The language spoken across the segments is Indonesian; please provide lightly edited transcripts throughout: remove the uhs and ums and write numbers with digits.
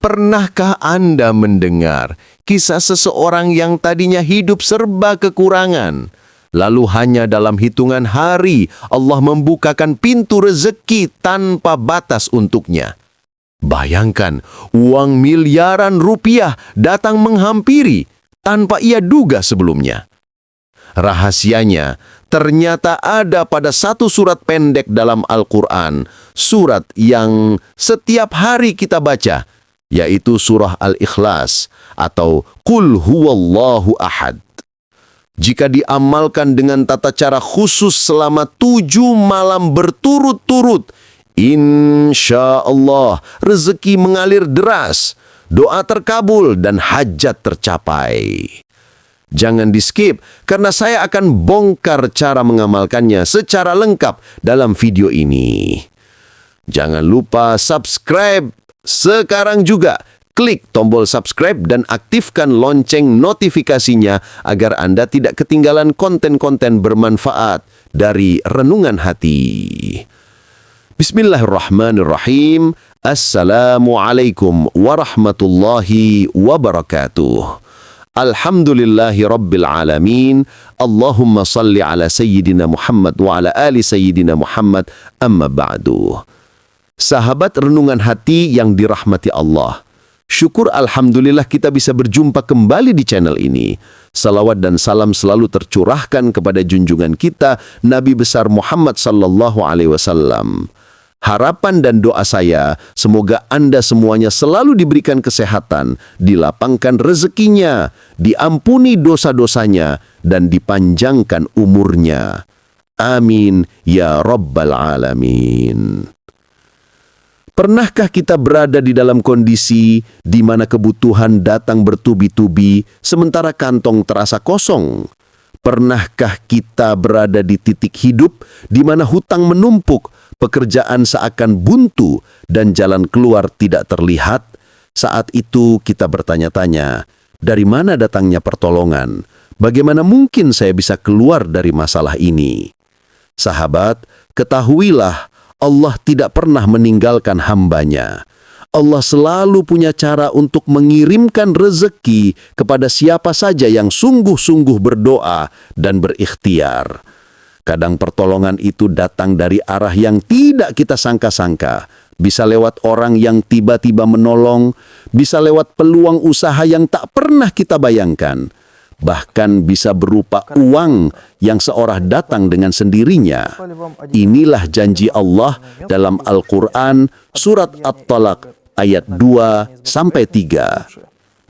Pernahkah Anda mendengar kisah seseorang yang tadinya hidup serba kekurangan, lalu hanya dalam hitungan hari Allah membukakan pintu rezeki tanpa batas untuknya? Bayangkan, uang miliaran rupiah datang menghampiri tanpa ia duga sebelumnya. Rahasianya ternyata ada pada satu surat pendek dalam Al-Quran, surat yang setiap hari kita baca, yaitu surah Al-Ikhlas atau Qul Huwallahu Ahad. Jika diamalkan dengan tata cara khusus selama 7 malam berturut-turut, insya Allah rezeki mengalir deras, doa terkabul dan hajat tercapai. Jangan di-skip, karena saya akan bongkar cara mengamalkannya secara lengkap dalam video ini. Jangan lupa subscribe sekarang juga. Klik tombol subscribe dan aktifkan lonceng notifikasinya agar Anda tidak ketinggalan konten-konten bermanfaat dari Renungan Hati. Bismillahirrahmanirrahim. Assalamualaikum warahmatullahi wabarakatuh. Alhamdulillahi Rabbil Alamin. Allahumma salli ala Sayyidina Muhammad wa ala ali Sayyidina Muhammad, amma ba'du. Sahabat Renungan Hati yang dirahmati Allah, syukur alhamdulillah kita bisa berjumpa kembali di channel ini. Salawat dan salam selalu tercurahkan kepada junjungan kita, Nabi besar Muhammad sallallahu alaihi wasallam. Harapan dan doa saya, semoga Anda semuanya selalu diberikan kesehatan, dilapangkan rezekinya, diampuni dosa-dosanya, dan dipanjangkan umurnya. Amin ya Rabbal Alamin. Pernahkah kita berada di dalam kondisi di mana kebutuhan datang bertubi-tubi, sementara kantong terasa kosong? Pernahkah kita berada di titik hidup di mana hutang menumpuk, pekerjaan seakan buntu, dan jalan keluar tidak terlihat? Saat itu kita bertanya-tanya, dari mana datangnya pertolongan? Bagaimana mungkin saya bisa keluar dari masalah ini? Sahabat, ketahuilah, Allah tidak pernah meninggalkan hambanya. Allah selalu punya cara untuk mengirimkan rezeki kepada siapa saja yang sungguh-sungguh berdoa dan berikhtiar. Kadang pertolongan itu datang dari arah yang tidak kita sangka-sangka. Bisa lewat orang yang tiba-tiba menolong, bisa lewat peluang usaha yang tak pernah kita bayangkan. Bahkan bisa berupa uang yang seorang datang dengan sendirinya. Inilah janji Allah dalam Al-Quran, surat At-Talaq, ayat 2-3.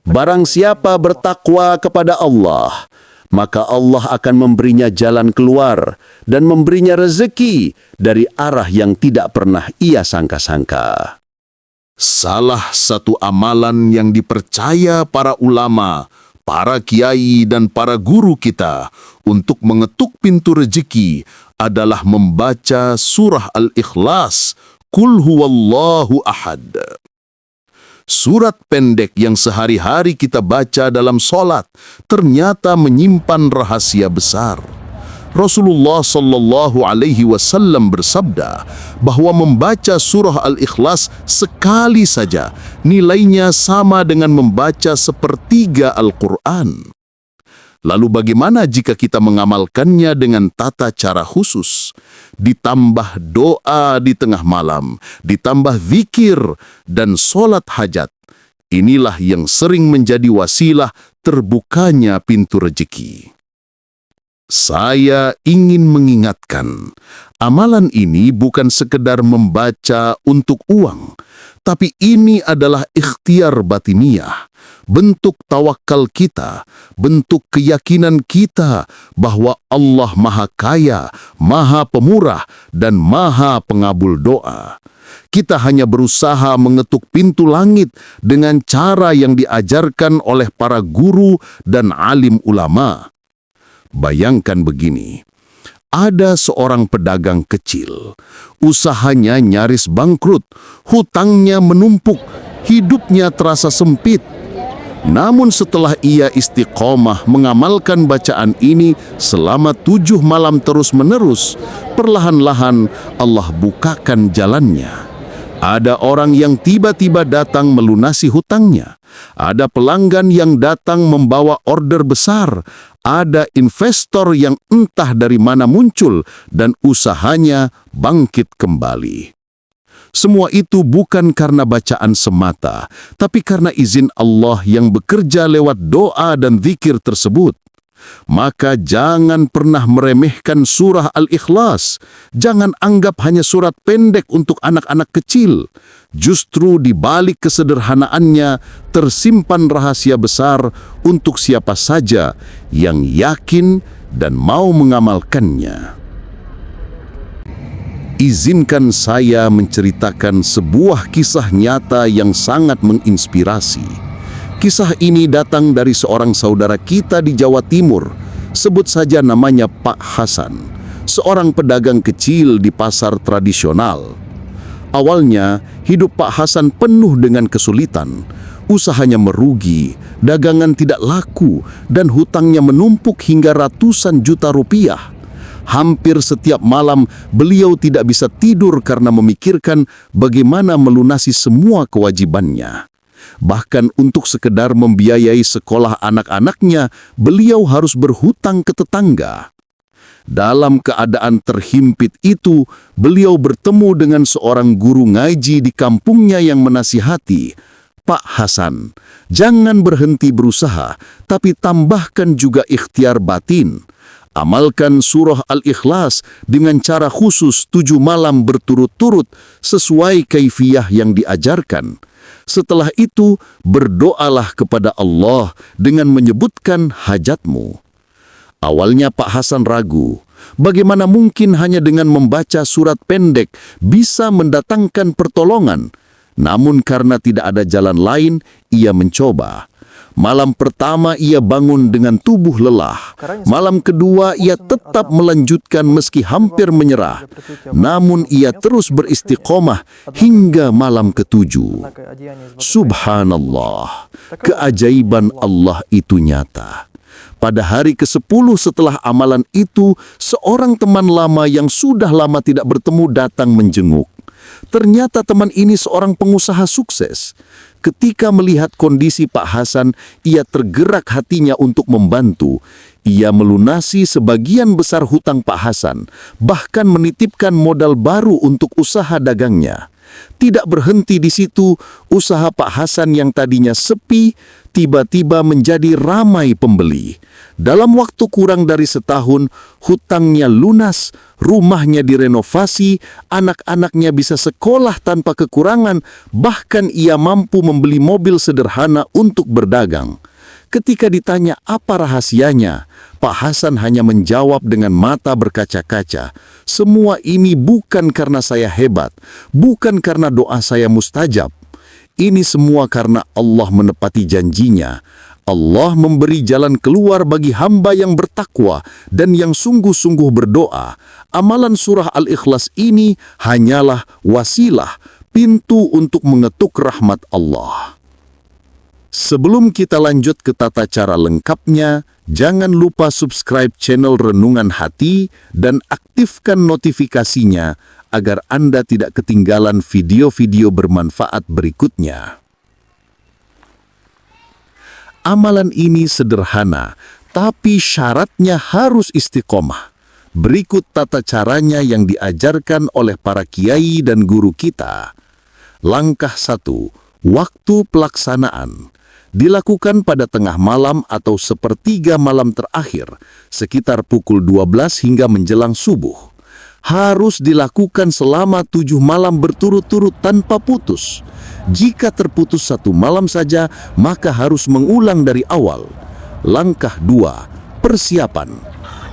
Barang siapa bertakwa kepada Allah, maka Allah akan memberinya jalan keluar dan memberinya rezeki dari arah yang tidak pernah ia sangka-sangka. Salah satu amalan yang dipercaya para ulama, para kiai dan para guru kita untuk mengetuk pintu rezeki adalah membaca surah Al-Ikhlas, Qul Huwallahu Ahad. Surat pendek yang sehari-hari kita baca dalam sholat ternyata menyimpan rahasia besar. Rasulullah sallallahu alaihi wasallam bersabda bahwa membaca surah Al-Ikhlas sekali saja nilainya sama dengan membaca sepertiga Al-Quran. Lalu bagaimana jika kita mengamalkannya dengan tata cara khusus? Ditambah doa di tengah malam, ditambah zikir dan sholat hajat. Inilah yang sering menjadi wasilah terbukanya pintu rezeki. Saya ingin mengingatkan, amalan ini bukan sekedar membaca untuk uang, tapi ini adalah ikhtiar batiniah, bentuk tawakal kita, bentuk keyakinan kita bahwa Allah Maha Kaya, Maha Pemurah, dan Maha Pengabul doa. Kita hanya berusaha mengetuk pintu langit dengan cara yang diajarkan oleh para guru dan alim ulama. Bayangkan begini, ada seorang pedagang kecil, usahanya nyaris bangkrut, hutangnya menumpuk, hidupnya terasa sempit. Namun setelah ia istiqomah mengamalkan bacaan ini selama 7 malam terus-menerus, perlahan-lahan Allah bukakan jalannya. Ada orang yang tiba-tiba datang melunasi hutangnya. Ada pelanggan yang datang membawa order besar. Ada investor yang entah dari mana muncul dan usahanya bangkit kembali. Semua itu bukan karena bacaan semata, tapi karena izin Allah yang bekerja lewat doa dan zikir tersebut. Maka jangan pernah meremehkan surah Al-Ikhlas. Jangan anggap hanya surat pendek untuk anak-anak kecil. Justru di balik kesederhanaannya tersimpan rahasia besar untuk siapa saja yang yakin dan mau mengamalkannya. Izinkan saya menceritakan sebuah kisah nyata yang sangat menginspirasi. Kisah ini datang dari seorang saudara kita di Jawa Timur. Sebut saja namanya Pak Hasan, seorang pedagang kecil di pasar tradisional. Awalnya, hidup Pak Hasan penuh dengan kesulitan. Usahanya merugi, dagangan tidak laku, dan hutangnya menumpuk hingga ratusan juta rupiah. Hampir setiap malam, beliau tidak bisa tidur karena memikirkan bagaimana melunasi semua kewajibannya. Bahkan untuk sekedar membiayai sekolah anak-anaknya, beliau harus berhutang ke tetangga. Dalam keadaan terhimpit itu, beliau bertemu dengan seorang guru ngaji di kampungnya yang menasihati, "Pak Hasan, jangan berhenti berusaha, tapi tambahkan juga ikhtiar batin. Amalkan surah Al-Ikhlas dengan cara khusus 7 malam berturut-turut sesuai kaifiyah yang diajarkan. Setelah itu, berdoalah kepada Allah dengan menyebutkan hajatmu." Awalnya Pak Hasan ragu, bagaimana mungkin hanya dengan membaca surat pendek bisa mendatangkan pertolongan? Namun karena tidak ada jalan lain, ia mencoba. Malam pertama ia bangun dengan tubuh lelah. Malam kedua ia tetap melanjutkan meski hampir menyerah. Namun ia terus beristiqomah hingga malam ketujuh. Subhanallah, keajaiban Allah itu nyata. Pada hari ke-10 setelah amalan itu, seorang teman lama yang sudah lama tidak bertemu datang menjenguk. Ternyata teman ini seorang pengusaha sukses. Ketika melihat kondisi Pak Hasan, ia tergerak hatinya untuk membantu. Ia melunasi sebagian besar hutang Pak Hasan, bahkan menitipkan modal baru untuk usaha dagangnya. Tidak berhenti di situ, usaha Pak Hasan yang tadinya sepi, tiba-tiba menjadi ramai pembeli. Dalam waktu kurang dari setahun, hutangnya lunas, rumahnya direnovasi, anak-anaknya bisa sekolah tanpa kekurangan, bahkan ia mampu membeli mobil sederhana untuk berdagang. Ketika ditanya apa rahasianya, Pak Hasan hanya menjawab dengan mata berkaca-kaca, "Semua ini bukan karena saya hebat, bukan karena doa saya mustajab. Ini semua karena Allah menepati janjinya. Allah memberi jalan keluar bagi hamba yang bertakwa dan yang sungguh-sungguh berdoa. Amalan surah Al-Ikhlas ini hanyalah wasilah, pintu untuk mengetuk rahmat Allah." Sebelum kita lanjut ke tata cara lengkapnya, jangan lupa subscribe channel Renungan Hati dan aktifkan notifikasinya agar Anda tidak ketinggalan video-video bermanfaat berikutnya. Amalan ini sederhana, tapi syaratnya harus istiqomah. Berikut tata caranya yang diajarkan oleh para kiai dan guru kita. Langkah 1, waktu pelaksanaan. Dilakukan pada tengah malam atau sepertiga malam terakhir, sekitar pukul 12 hingga menjelang subuh. Harus dilakukan selama 7 malam berturut-turut tanpa putus. Jika terputus 1 malam saja, maka harus mengulang dari awal. Langkah 2, persiapan.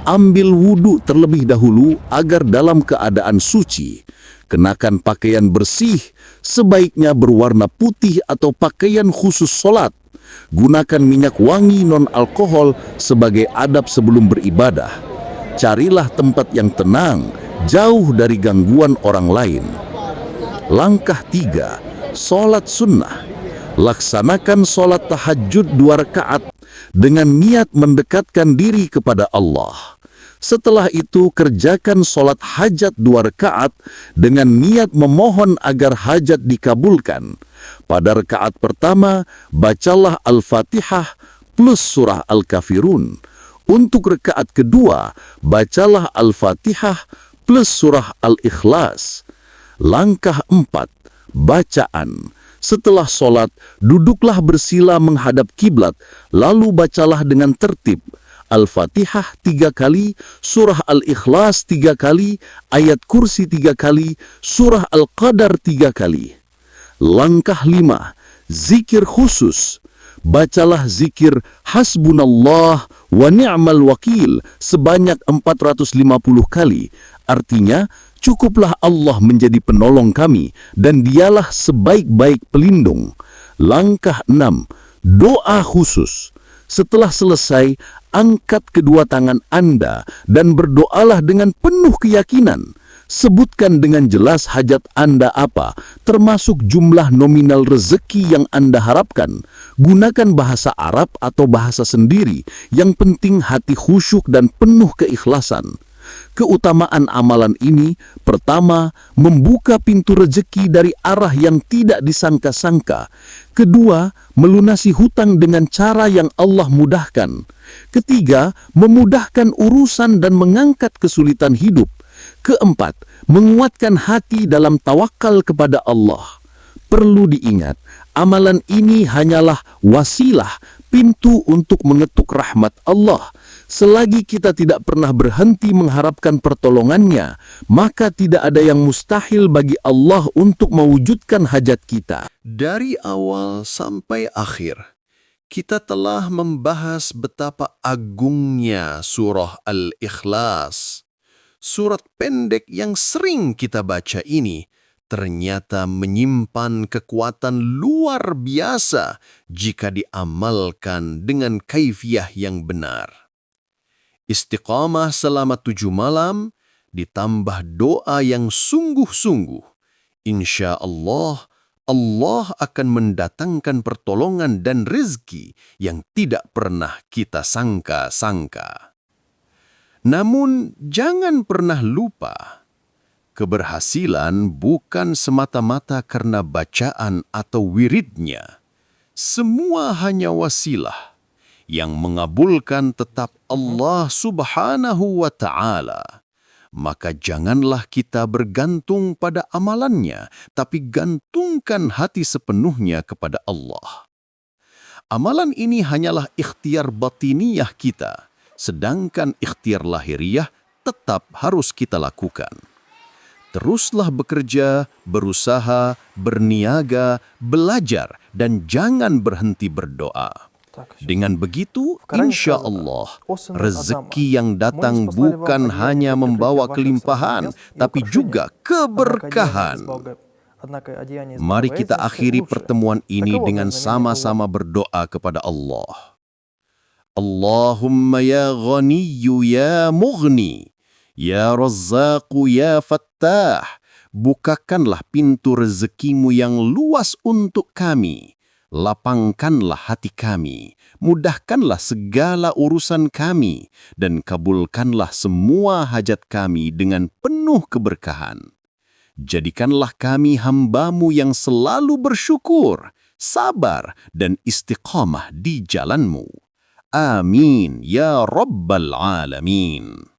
Ambil wudhu terlebih dahulu agar dalam keadaan suci. Kenakan pakaian bersih, sebaiknya berwarna putih atau pakaian khusus sholat. Gunakan minyak wangi non-alkohol sebagai adab sebelum beribadah. Carilah tempat yang tenang, jauh dari gangguan orang lain. Langkah 3, sholat sunnah. Laksanakan sholat tahajud 2 rakaat dengan niat mendekatkan diri kepada Allah. Setelah itu kerjakan sholat hajat 2 rakaat dengan niat memohon agar hajat dikabulkan. Pada rakaat pertama, bacalah Al-Fatihah plus surah Al-Kafirun. Untuk rakaat kedua, bacalah Al-Fatihah plus surah Al-Ikhlas. Langkah 4, bacaan. Setelah sholat, duduklah bersila menghadap kiblat, lalu bacalah dengan tertib. Al-Fatihah 3 kali, surah Al-Ikhlas 3 kali, ayat kursi 3 kali, surah Al-Qadar 3 kali. Langkah 5, zikir khusus. Bacalah zikir Hasbunallah wa ni'mal wakil sebanyak 450 kali. Artinya, cukuplah Allah menjadi penolong kami dan dialah sebaik-baik pelindung. Langkah 6, doa khusus. Setelah selesai, angkat kedua tangan Anda dan berdoalah dengan penuh keyakinan. Sebutkan dengan jelas hajat Anda apa, termasuk jumlah nominal rezeki yang Anda harapkan. Gunakan bahasa Arab atau bahasa sendiri, yang penting hati khusyuk dan penuh keikhlasan. Keutamaan amalan ini, pertama, membuka pintu rezeki dari arah yang tidak disangka-sangka. Kedua, melunasi hutang dengan cara yang Allah mudahkan. Ketiga, memudahkan urusan dan mengangkat kesulitan hidup. Keempat, menguatkan hati dalam tawakal kepada Allah. Perlu diingat, amalan ini hanyalah wasilah, pintu untuk mengetuk rahmat Allah. Selagi kita tidak pernah berhenti mengharapkan pertolongannya, maka tidak ada yang mustahil bagi Allah untuk mewujudkan hajat kita. Dari awal sampai akhir, kita telah membahas betapa agungnya surah Al-Ikhlas. Surat pendek yang sering kita baca ini ternyata menyimpan kekuatan luar biasa jika diamalkan dengan kaifiah yang benar. Istiqamah selama 7 malam ditambah doa yang sungguh-sungguh. Insya Allah, Allah akan mendatangkan pertolongan dan rezeki yang tidak pernah kita sangka-sangka. Namun, jangan pernah lupa, keberhasilan bukan semata-mata karena bacaan atau wiridnya. Semua hanya wasilah. Yang mengabulkan tetap Allah Subhanahu wa Ta'ala. Maka janganlah kita bergantung pada amalannya, tapi gantungkan hati sepenuhnya kepada Allah. Amalan ini hanyalah ikhtiar batiniyah kita, sedangkan ikhtiar lahiriah tetap harus kita lakukan. Teruslah bekerja, berusaha, berniaga, belajar, dan jangan berhenti berdoa. Dengan begitu, insya Allah, rezeki yang datang bukan hanya membawa kelimpahan, tapi juga keberkahan. Mari kita akhiri pertemuan ini dengan sama-sama berdoa kepada Allah. Allahumma ya Ghaniyyu ya Mughni, ya Razzaqu ya Fattah, bukakanlah pintu rezekimu yang luas untuk kami. Lapangkanlah hati kami, mudahkanlah segala urusan kami, dan kabulkanlah semua hajat kami dengan penuh keberkahan. Jadikanlah kami hamba-Mu yang selalu bersyukur, sabar, dan istiqamah di jalan-Mu. Amin ya Rabbal Alamin.